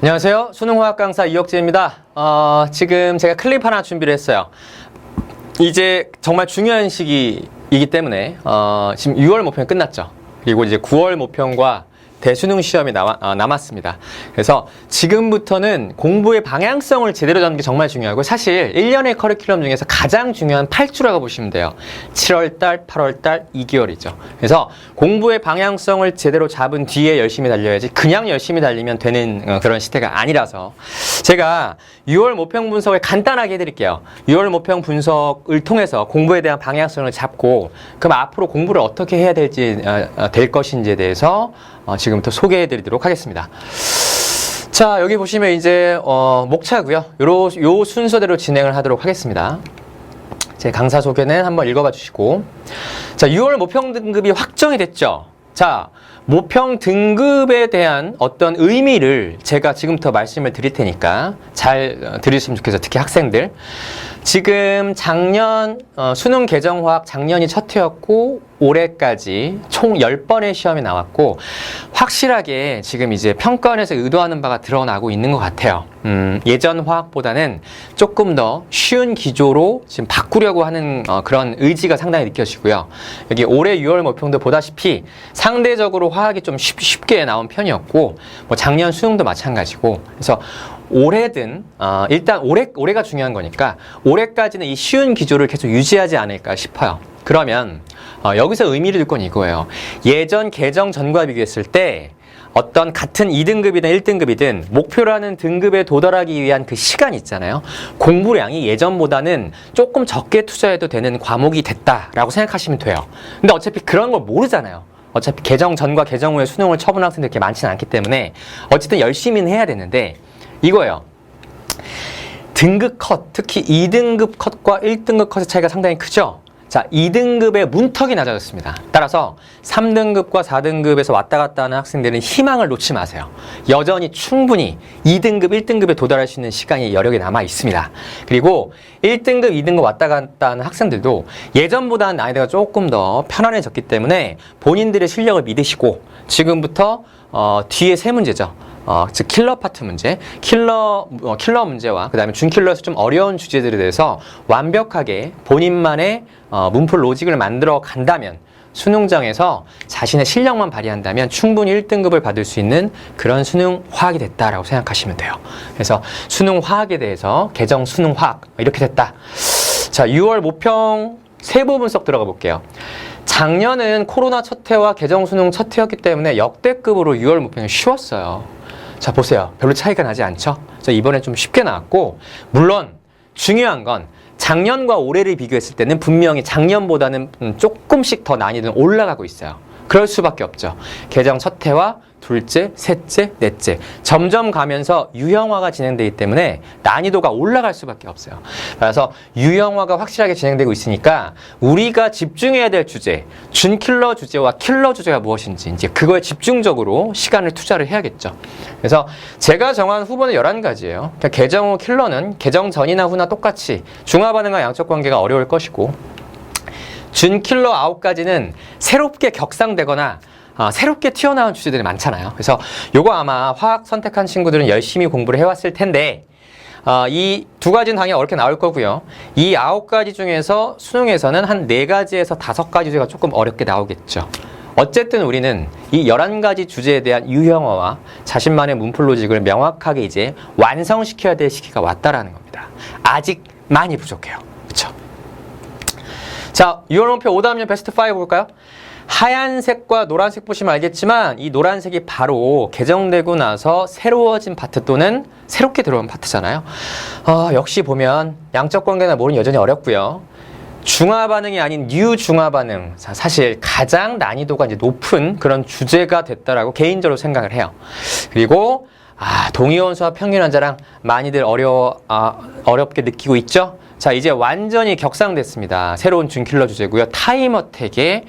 안녕하세요. 수능화학 강사 이혁재입니다. 지금 제가 클립 하나 준비를 했어요. 이제 정말 중요한 시기이기 때문에 지금 6월 모평이 끝났죠. 그리고 이제 9월 모평과 대수능 시험이 남았습니다. 그래서 지금부터는 공부의 방향성을 제대로 잡는 게 정말 중요하고, 사실 1년의 커리큘럼 중에서 가장 중요한 8주라고 보시면 돼요. 7월달, 8월달, 2개월이죠. 그래서 공부의 방향성을 제대로 잡은 뒤에 열심히 달려야지, 그냥 열심히 달리면 되는 그런 시대가 아니라서 제가 6월 모평 분석을 간단하게 해드릴게요. 6월 모평 분석을 통해서 공부에 대한 방향성을 잡고, 그럼 앞으로 공부를 어떻게 해야 될 것인지에 대해서 지금부터 소개해 드리도록 하겠습니다. 자, 여기 보시면 이제 목차고요. 요 순서대로 진행을 하도록 하겠습니다. 제 강사 소개는 한번 읽어봐 주시고, 자, 6월 모평 등급이 확정이 됐죠. 자, 모평 등급에 대한 어떤 의미를 제가 지금부터 말씀을 드릴 테니까 잘 들으시면 좋겠어요. 특히 학생들. 지금 작년 수능 개정화학 작년이 첫 해였고, 올해까지 총 10번의 시험이 나왔고, 확실하게 지금 이제 평가원에서 의도하는 바가 드러나고 있는 것 같아요. 예전 화학보다는 조금 더 쉬운 기조로 지금 바꾸려고 하는 그런 의지가 상당히 느껴지고요. 여기 올해 6월 모평도 보다시피 상대적으로 화학이 좀 쉽게 나온 편이었고, 뭐 작년 수능도 마찬가지고, 그래서 올해든 일단 올해가 중요한 거니까 올해까지는 이 쉬운 기조를 계속 유지하지 않을까 싶어요. 그러면 여기서 의미를 둘 건 이거예요. 예전 개정 전과 비교했을 때 어떤 같은 2등급이든 1등급이든 목표라는 등급에 도달하기 위한 그 시간 있잖아요. 공부량이 예전보다는 조금 적게 투자해도 되는 과목이 됐다라고 생각하시면 돼요. 근데 어차피 그런 걸 모르잖아요. 어차피 개정 전과 개정 후에 수능을 쳐본 학생들 그렇게 많지는 않기 때문에 어쨌든 열심히는 해야 되는데, 이거예요. 등급 컷, 특히 2등급 컷과 1등급 컷의 차이가 상당히 크죠? 자, 2등급의 문턱이 낮아졌습니다. 따라서 3등급과 4등급에서 왔다 갔다 하는 학생들은 희망을 놓지 마세요. 여전히 충분히 2등급, 1등급에 도달할 수 있는 시간이 여력이 남아 있습니다. 그리고 1등급, 2등급 왔다 갔다 하는 학생들도 예전보다는 난이도가 조금 더 편안해졌기 때문에 본인들의 실력을 믿으시고, 지금부터 뒤에 세 문제죠. 즉 킬러 파트 문제, 킬러 문제와 그 다음에 준킬러에서 좀 어려운 주제들에 대해서 완벽하게 본인만의 문풀 로직을 만들어 간다면, 수능장에서 자신의 실력만 발휘한다면 충분히 1등급을 받을 수 있는 그런 수능 화학이 됐다라고 생각하시면 돼요. 그래서 수능 화학에 대해서 개정 수능 화학 이렇게 됐다. 자, 6월 모평 세부 분석 들어가 볼게요. 작년은 코로나 첫 해와 개정 수능 첫 해였기 때문에 역대급으로 6월 모평이 쉬웠어요. 자, 보세요. 별로 차이가 나지 않죠? 이번에 좀 쉽게 나왔고, 물론 중요한 건 작년과 올해를 비교했을 때는 분명히 작년보다는 조금씩 더 난이도는 올라가고 있어요. 그럴 수밖에 없죠. 개정 첫 해와 둘째, 셋째, 넷째 점점 가면서 유형화가 진행되기 때문에 난이도가 올라갈 수밖에 없어요. 그래서 유형화가 확실하게 진행되고 있으니까 우리가 집중해야 될 주제, 준킬러 주제와 킬러 주제가 무엇인지 이제 그거에 집중적으로 시간을 투자를 해야겠죠. 그래서 제가 정한 후보는 11가지예요. 그러니까 개정 후 킬러는 개정 전이나 후나 똑같이 중화 반응과 양적 관계가 어려울 것이고, 준킬러 9가지는 새롭게 격상되거나 새롭게 튀어나온 주제들이 많잖아요. 그래서 요거 아마 화학 선택한 친구들은 열심히 공부를 해왔을 텐데, 이 2가지는 당연히 어렵게 나올 거고요. 이 9가지 중에서 수능에서는 한 4가지에서 5가지 주제가 조금 어렵게 나오겠죠. 어쨌든 우리는 이 11가지 주제에 대한 유형어와 자신만의 문풀 로직을 명확하게 이제 완성시켜야 될 시기가 왔다라는 겁니다. 아직 많이 부족해요. 그렇죠? 자, 6월 모평 오답률 베스트 5 볼까요? 하얀색과 노란색 보시면 알겠지만 이 노란색이 바로 개정되고 나서 새로워진 파트 또는 새롭게 들어온 파트잖아요. 역시 보면 양적 관계나 모르는 여전히 어렵고요. 중화 반응이 아닌 뉴 중화 반응, 사실 가장 난이도가 이제 높은 그런 주제가 됐다라고 개인적으로 생각을 해요. 그리고 동위원수와 평균원자랑 많이들 어렵게 느끼고 있죠. 자, 이제 완전히 격상됐습니다. 새로운 준킬러 주제고요. 타임어택의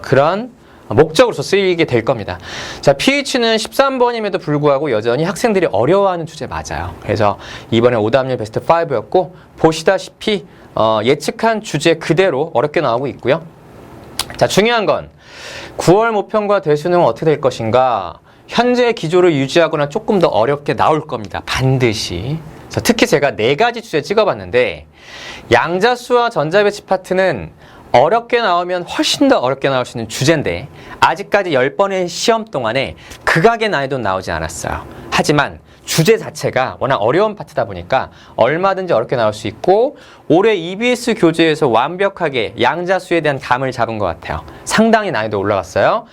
그런 목적으로서 쓰이게 될 겁니다. 자, pH는 13번임에도 불구하고 여전히 학생들이 어려워하는 주제 맞아요. 그래서 이번에 오답률 베스트 5였고, 보시다시피 예측한 주제 그대로 어렵게 나오고 있고요. 자, 중요한 건 9월 모평과 대수능은 어떻게 될 것인가? 현재 기조를 유지하거나 조금 더 어렵게 나올 겁니다. 반드시. 그래서 특히 제가 4가지 주제 찍어봤는데 양자수와 전자배치 파트는 어렵게 나오면 훨씬 더 어렵게 나올 수 있는 주제인데 아직까지 10번의 시험 동안에 극악의 난이도는 나오지 않았어요. 하지만 주제 자체가 워낙 어려운 파트다 보니까 얼마든지 어렵게 나올 수 있고 올해 EBS 교재에서 완벽하게 양자수에 대한 감을 잡은 것 같아요. 상당히 난이도 올라갔어요.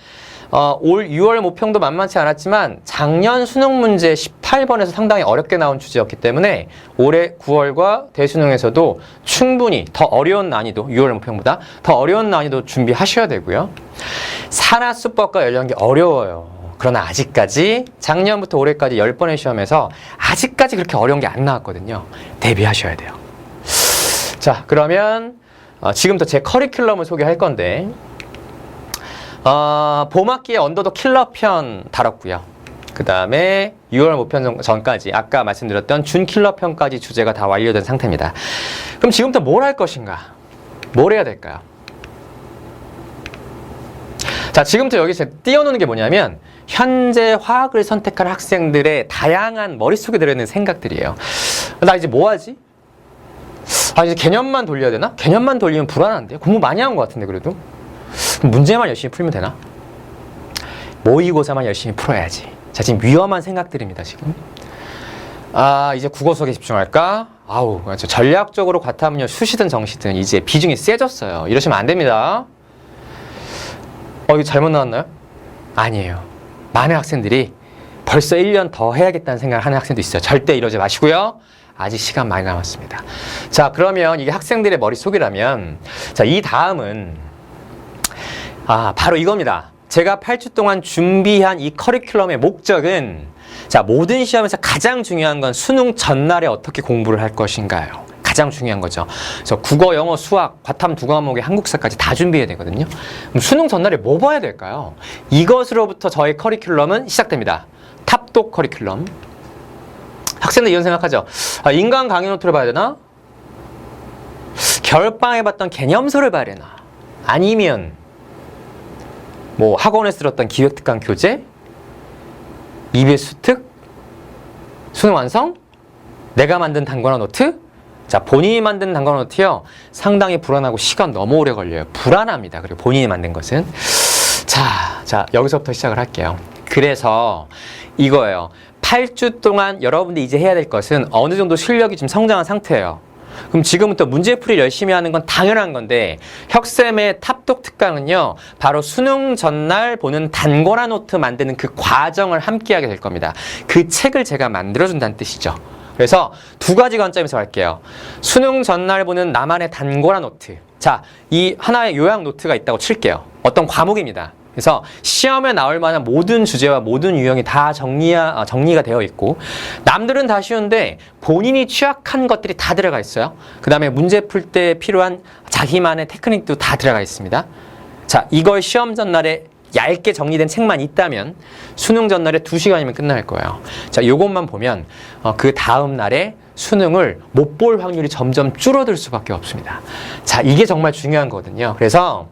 올 6월 모평도 만만치 않았지만 작년 수능 문제 18번에서 상당히 어렵게 나온 주제였기 때문에 올해 9월과 대수능에서도 충분히 더 어려운 난이도, 6월 모평보다 더 어려운 난이도 준비하셔야 되고요. 산화수법과 연령기 어려워요. 그러나 아직까지 작년부터 올해까지 10번의 시험에서 아직까지 그렇게 어려운 게 안 나왔거든요. 대비하셔야 돼요. 자, 그러면 지금부터 제 커리큘럼을 소개할 건데 봄학기에 언더독 킬러편 다뤘고요. 그 다음에 6월 모편 전까지 아까 말씀드렸던 준 킬러편까지 주제가 다 완료된 상태입니다. 그럼 지금부터 뭘 할 것인가? 뭘 해야 될까요? 자, 지금부터 여기서 띄워놓는 게 뭐냐면 현재 화학을 선택할 학생들의 다양한 머릿속에 들어있는 생각들이에요. 나 이제 뭐 하지? 이제 개념만 돌려야 되나? 개념만 돌리면 불안한데? 공부 많이 한 것 같은데 그래도? 문제만 열심히 풀면 되나? 모의고사만 열심히 풀어야지. 자, 지금 위험한 생각들입니다, 지금. 이제 국어 수학에 집중할까? 전략적으로 과탐료 수시든 정시든 이제 비중이 세졌어요. 이러시면 안 됩니다. 이거 잘못 나왔나요? 아니에요. 많은 학생들이 벌써 1년 더 해야겠다는 생각을 하는 학생도 있어요. 절대 이러지 마시고요. 아직 시간 많이 남았습니다. 자, 그러면 이게 학생들의 머릿속이라면 자, 이 다음은 바로 이겁니다. 제가 8주 동안 준비한 이 커리큘럼의 목적은 자, 모든 시험에서 가장 중요한 건 수능 전날에 어떻게 공부를 할 것인가요? 가장 중요한 거죠. 그래서 국어, 영어, 수학, 과탐 2과목에 한국사까지 다 준비해야 되거든요. 그럼 수능 전날에 뭐 봐야 될까요? 이것으로부터 저의 커리큘럼은 시작됩니다. 탑독 커리큘럼. 학생들 이런 생각하죠. 인간 강의 노트를 봐야 되나? 겨울방에 봤던 개념서를 봐야 되나? 아니면 뭐 학원에서 들었던 기획특강 교재? EBS 특? 수능 완성? 내가 만든 단권화 노트? 자, 본인이 만든 단권화 노트요. 상당히 불안하고 시간 너무 오래 걸려요. 불안합니다. 그리고 본인이 만든 것은. 자, 여기서부터 시작을 할게요. 그래서 이거예요. 8주 동안 여러분들이 이제 해야 될 것은 어느 정도 실력이 지금 성장한 상태예요. 그럼 지금부터 문제풀이를 열심히 하는 건 당연한 건데 혁쌤의 탑독 특강은요. 바로 수능 전날 보는 단권화 노트 만드는 그 과정을 함께 하게 될 겁니다. 그 책을 제가 만들어준다는 뜻이죠. 그래서 2가지 관점에서 할게요. 수능 전날 보는 나만의 단권화 노트. 자, 이 하나의 요약 노트가 있다고 칠게요. 어떤 과목입니다. 그래서 시험에 나올 만한 모든 주제와 모든 유형이 다 정리가 되어 있고 남들은 다 쉬운데 본인이 취약한 것들이 다 들어가 있어요. 그 다음에 문제 풀 때 필요한 자기만의 테크닉도 다 들어가 있습니다. 자, 이걸 시험 전날에 얇게 정리된 책만 있다면 수능 전날에 2시간이면 끝날 거예요. 자, 요것만 보면 그 다음 날에 수능을 못 볼 확률이 점점 줄어들 수밖에 없습니다. 자, 이게 정말 중요한 거거든요. 그래서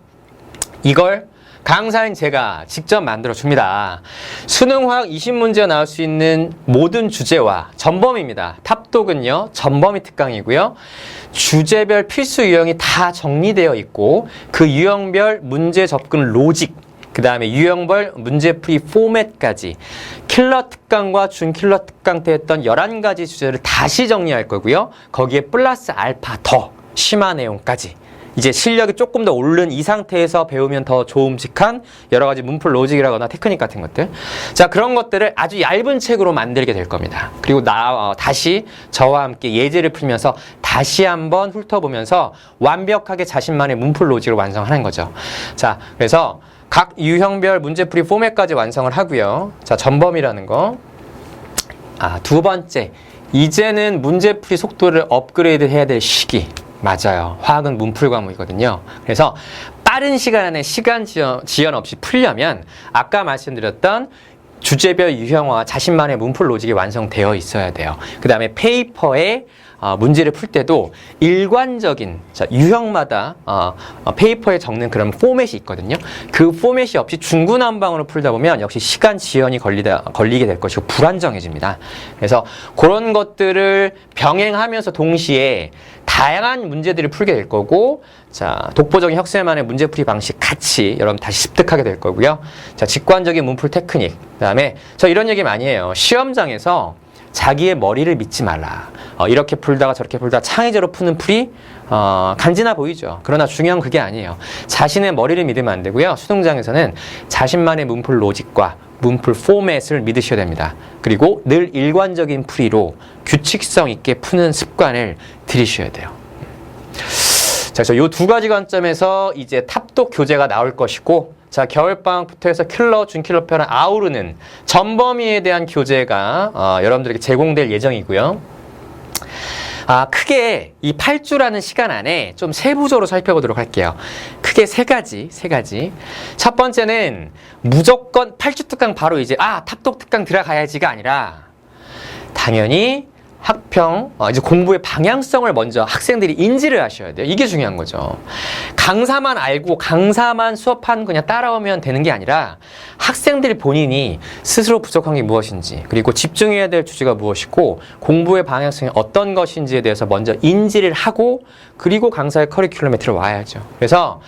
이걸 강사인 제가 직접 만들어 줍니다. 수능화학 20문제가 나올 수 있는 모든 주제와 전범위입니다. 탑독은요, 전범위 특강이고요. 주제별 필수 유형이 다 정리되어 있고 그 유형별 문제 접근 로직, 그 다음에 유형별 문제풀이 포맷까지 킬러 특강과 준 킬러 특강 때 했던 11가지 주제를 다시 정리할 거고요. 거기에 플러스 알파 더 심화 내용까지. 이제 실력이 조금 더 오른 이 상태에서 배우면 더 좋음직한 여러 가지 문풀 로직이라거나 테크닉 같은 것들. 자, 그런 것들을 아주 얇은 책으로 만들게 될 겁니다. 그리고 다시 저와 함께 예제를 풀면서 다시 한번 훑어보면서 완벽하게 자신만의 문풀 로직을 완성하는 거죠. 자, 그래서 각 유형별 문제풀이 포맷까지 완성을 하고요. 자, 전범이라는 거. 2번째. 이제는 문제풀이 속도를 업그레이드 해야 될 시기. 맞아요. 화학은 문풀 과목이거든요. 그래서 빠른 시간 안에 시간 지연 없이 풀려면 아까 말씀드렸던 주제별 유형화 자신만의 문풀 로직이 완성되어 있어야 돼요. 그 다음에 페이퍼에 문제를 풀 때도 일관적인 유형마다 페이퍼에 적는 그런 포맷이 있거든요. 그 포맷이 없이 중구난방으로 풀다 보면 역시 시간 지연이 걸리게 될 것이고 불안정해집니다. 그래서 그런 것들을 병행하면서 동시에 다양한 문제들을 풀게 될 거고, 자, 독보적인 혁세만의 문제풀이 방식 같이 여러분 다시 습득하게 될 거고요. 자, 직관적인 문풀 테크닉. 그다음에 저 이런 얘기 많이 해요. 시험장에서 자기의 머리를 믿지 말라. 이렇게 풀다가 저렇게 풀다가 창의적으로 푸는 풀이 간지나 보이죠. 그러나 중요한 그게 아니에요. 자신의 머리를 믿으면 안 되고요. 수능장에서는 자신만의 문풀 로직과 문풀 포맷을 믿으셔야 됩니다. 그리고 늘 일관적인 풀이로 규칙성 있게 푸는 습관을 들이셔야 돼요. 자, 그래서 이 두 가지 관점에서 이제 탑독 교재가 나올 것이고, 자, 겨울방학부터 해서 킬러, 준킬러 편을 아우르는 전범위에 대한 교재가 여러분들에게 제공될 예정이고요. 크게 이 8주라는 시간 안에 좀 세부적으로 살펴보도록 할게요. 크게 세 가지. 첫 번째는 무조건 8주 특강 바로 이제 탑독 특강 들어가야지가 아니라 당연히 학평, 이제 공부의 방향성을 먼저 학생들이 인지를 하셔야 돼요. 이게 중요한 거죠. 강사만 알고 강사만 수업한 그냥 따라오면 되는 게 아니라 학생들 본인이 스스로 부족한 게 무엇인지, 그리고 집중해야 될 주제가 무엇이고 공부의 방향성이 어떤 것인지에 대해서 먼저 인지를 하고, 그리고 강사의 커리큘럼에 들어와야죠. 그래서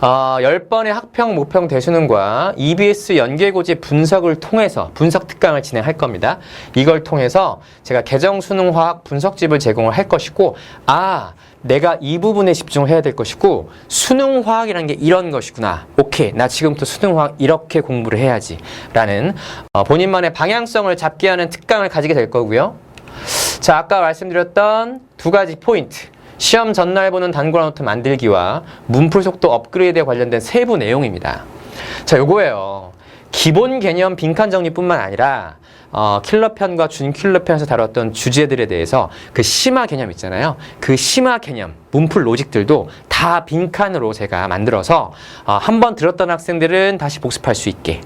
10번의 학평, 모평 대수능과 EBS 연계고지 분석을 통해서 분석 특강을 진행할 겁니다. 이걸 통해서 제가 개정 수능화학 분석집을 제공을 할 것이고, 내가 이 부분에 집중해야 될 것이고 수능화학이라는 게 이런 것이구나. 오케이, 나 지금부터 수능화학 이렇게 공부를 해야지 라는 본인만의 방향성을 잡게 하는 특강을 가지게 될 거고요. 자, 아까 말씀드렸던 두 가지 포인트, 시험 전날 보는 단골 노트 만들기와 문풀 속도 업그레이드에 관련된 세부 내용입니다. 자, 요거예요. 기본 개념 빈칸 정리뿐만 아니라 킬러편과 준킬러편에서 다뤘던 주제들에 대해서 그 심화 개념 있잖아요. 그 심화 개념, 문풀 로직들도 다 빈칸으로 제가 만들어서 한번 들었던 학생들은 다시 복습할 수 있게,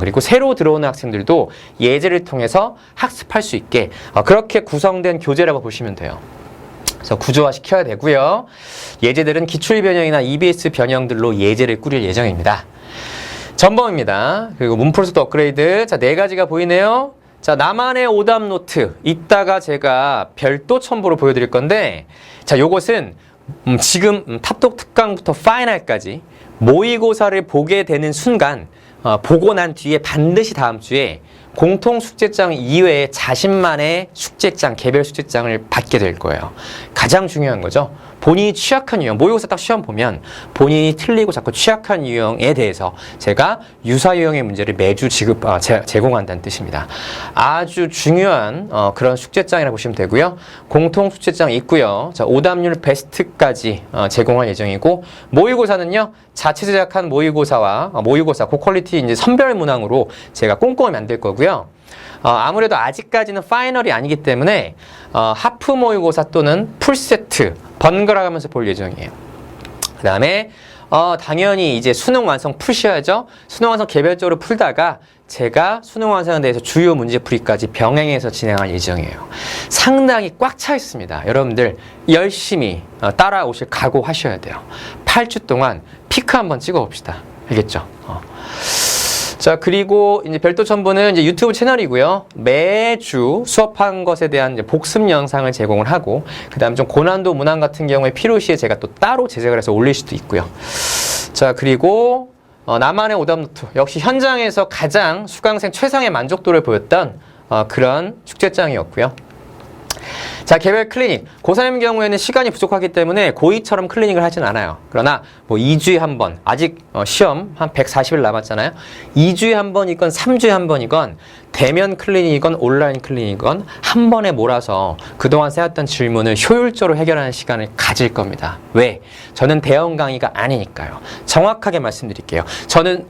그리고 새로 들어오는 학생들도 예제를 통해서 학습할 수 있게 그렇게 구성된 교재라고 보시면 돼요. 그래서 구조화 시켜야 되고요. 예제들은 기출 변형이나 EBS 변형들로 예제를 꾸릴 예정입니다. 전범입니다. 그리고 문풀 속도 업그레이드. 자, 네 가지가 보이네요. 자, 나만의 오답 노트. 이따가 제가 별도 첨부로 보여드릴 건데, 자, 요것은 지금 탑독 특강부터 파이널까지 모의고사를 보게 되는 순간, 보고 난 뒤에 반드시 다음 주에 공통 숙제장 이외에 자신만의 숙제장, 개별 숙제장을 받게 될 거예요. 가장 중요한 거죠. 본인이 취약한 유형, 모의고사 딱 시험 보면 본인이 틀리고 자꾸 취약한 유형에 대해서 제가 유사 유형의 문제를 매주 제공한다는 뜻입니다. 아주 중요한 그런 숙제장이라고 보시면 되고요. 공통 숙제장 있고요. 자, 오답률 베스트까지 제공할 예정이고, 모의고사는요, 자체 제작한 모의고사와 모의고사 고퀄리티 이제 선별 문항으로 제가 꼼꼼히 만들 거고요. 아무래도 아직까지는 파이널이 아니기 때문에 하프 모의고사 또는 풀세트 번갈아 가면서 볼 예정이에요. 그 다음에 당연히 이제 수능 완성 푸셔야죠. 수능 완성 개별적으로 풀다가 제가 수능 완성에 대해서 주요 문제풀이까지 병행해서 진행할 예정이에요. 상당히 꽉 차 있습니다. 여러분들 열심히 따라오실 각오하셔야 돼요. 8주 동안 피크 한번 찍어봅시다. 알겠죠? 자, 그리고 이제 별도 첨부는 이제 유튜브 채널이고요. 매주 수업한 것에 대한 이제 복습 영상을 제공을 하고, 그 다음 좀 고난도 문항 같은 경우에 필요시에 제가 또 따로 제작을 해서 올릴 수도 있고요. 자, 그리고 나만의 오답 노트. 역시 현장에서 가장 수강생 최상의 만족도를 보였던 그런 숙제장이었고요. 자, 개별 클리닉. 고3의 경우에는 시간이 부족하기 때문에 고2처럼 클리닉을 하진 않아요. 그러나 뭐 2주에 한 번, 아직 시험 한 140일 남았잖아요. 2주에 한 번이건 3주에 한 번이건 대면 클리닉이건 온라인 클리닉이건 한 번에 몰아서 그동안 쌓였던 질문을 효율적으로 해결하는 시간을 가질 겁니다. 왜? 저는 대형 강의가 아니니까요. 정확하게 말씀드릴게요. 저는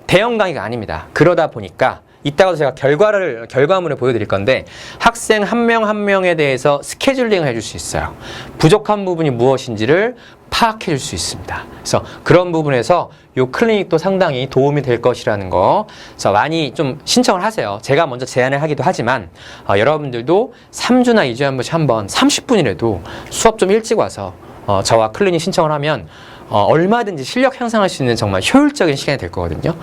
대형 강의가 아닙니다. 그러다 보니까 이따가도 제가 결과물을 보여드릴 건데 학생 한 명 한 명에 대해서 스케줄링을 해줄 수 있어요. 부족한 부분이 무엇인지를 파악해 줄 수 있습니다. 그래서 그런 부분에서 이 클리닉도 상당히 도움이 될 것이라는 거, 그래서 많이 좀 신청을 하세요. 제가 먼저 제안을 하기도 하지만 여러분들도 3주나 2주에 한 번씩 한번 30분이라도 수업 좀 일찍 와서 저와 클리닉 신청을 하면 얼마든지 실력 향상할 수 있는 정말 효율적인 시간이 될 거거든요.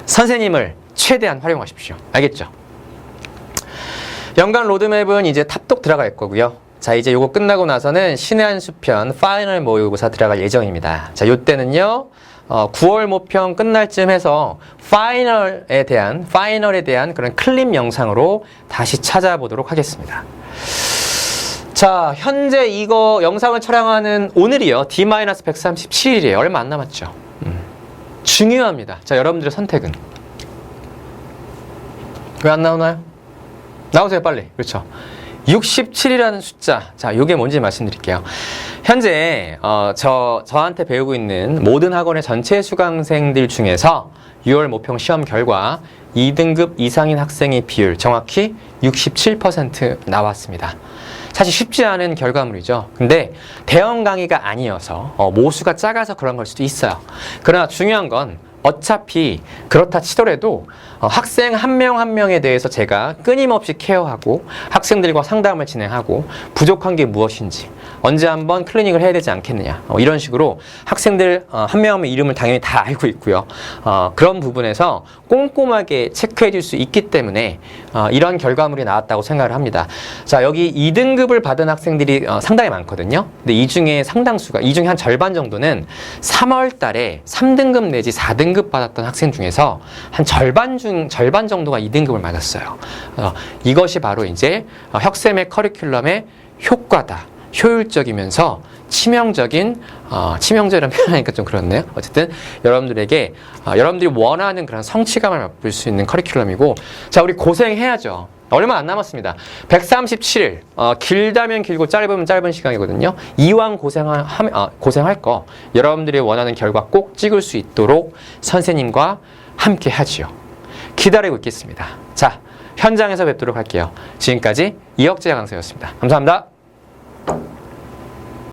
선생님을 최대한 활용하십시오. 알겠죠? 연간 로드맵은 이제 탑독 들어갈 거고요. 자, 이제 요거 끝나고 나서는 신의 한 수편 파이널 모의고사 들어갈 예정입니다. 자, 요때는요 9월 모평 끝날 쯤 해서 파이널에 대한 그런 클립 영상으로 다시 찾아보도록 하겠습니다. 자, 현재 이거 영상을 촬영하는 오늘이요 D-137일이에요. 얼마 안 남았죠. 중요합니다. 자, 여러분들의 선택은 왜 안 나오나요? 나오세요, 빨리. 그렇죠. 67이라는 숫자. 자, 요게 뭔지 말씀드릴게요. 현재 저한테 배우고 있는 모든 학원의 전체 수강생들 중에서 6월 모평 시험 결과 2등급 이상인 학생의 비율 정확히 67% 나왔습니다. 사실 쉽지 않은 결과물이죠. 근데 대형 강의가 아니어서 모수가 작아서 그런 걸 수도 있어요. 그러나 중요한 건 어차피 그렇다 치더라도 학생 한 명 한 명에 대해서 제가 끊임없이 케어하고 학생들과 상담을 진행하고 부족한 게 무엇인지 언제 한번 클리닉을 해야 되지 않겠느냐 이런 식으로 학생들 한 명 한 명 이름을 당연히 다 알고 있고요. 그런 부분에서 꼼꼼하게 체크해 줄 수 있기 때문에 이런 결과물이 나왔다고 생각을 합니다. 자, 여기 2등급을 받은 학생들이 상당히 많거든요. 근데 이 중에 상당수가, 이 중에 한 절반 정도는 3월 달에 3등급 내지 4등급 받았던 학생 중에서 한 절반 정도가 2등급을 맞았어요. 이것이 바로 이제 혁쌤의 커리큘럼의 효과다. 효율적이면서 치명적이라는 표현하니까 좀 그렇네요. 어쨌든 여러분들에게 여러분들이 원하는 그런 성취감을 맛볼 수 있는 커리큘럼이고, 자, 우리 고생해야죠. 얼마 안 남았습니다. 137일. 길다면 길고 짧으면 짧은 시간이거든요. 이왕 고생할 거 여러분들이 원하는 결과 꼭 찍을 수 있도록 선생님과 함께 하지요. 기다리고 있겠습니다. 자, 현장에서 뵙도록 할게요. 지금까지 이혁재 강사였습니다. 감사합니다.